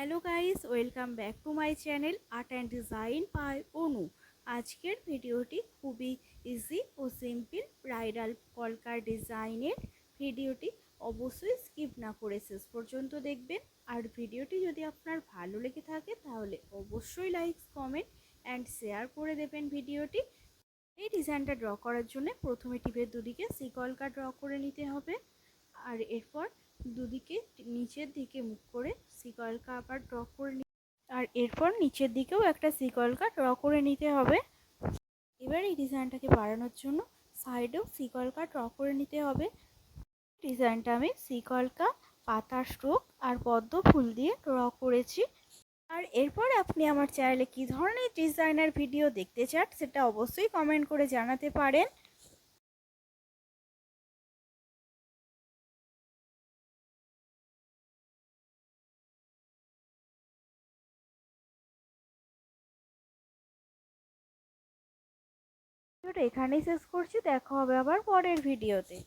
Hello guys, welcome back to my channel art and design by Anu. আজকের ভিডিওটি খুবই easy ও সিম্পল ব্রাইডাল কলকার ডিজাইনের। ভিডিওটি অবশ্যই স্কিপ না করে শেষ পর্যন্ত দেখবেন। আর ভিডিওটি যদি আপনার ভালো লেগে থাকে তাহলে অবশ্যই লাইক, কমেন্ট অ্যান্ড শেয়ার করে দেবেন ভিডিওটি। এই ডিজাইনটা ড্র করার জন্য প্রথমে টিপের দুদিকে সি কলকা ড্র করে নিতে হবে। আর এরপর দুদিকে নিচের দিকে মুখ করে সি কলকা আবার ড্র করে আর এরপর নিচের দিকেও একটা সি কলকা ড্র করে নিতে হবে। এবার এই ডিজাইনটাকে বাড়ানোর জন্য সাইডেও সি কলকা ড্র করে নিতে হবে। ডিজাইনটা আমি সি কলকা, পাতার স্ট্রোক আর পদ্ম ফুল দিয়ে ড্র করেছি। আর এরপর আপনি আমার চ্যানেলে কী ধরনের ডিজাইনার ভিডিও দেখতে চান সেটা অবশ্যই কমেন্ট করে জানাতে পারেন। এখানেই শেষ করছি, দেখা হবে আবার পরের ভিডিওতে।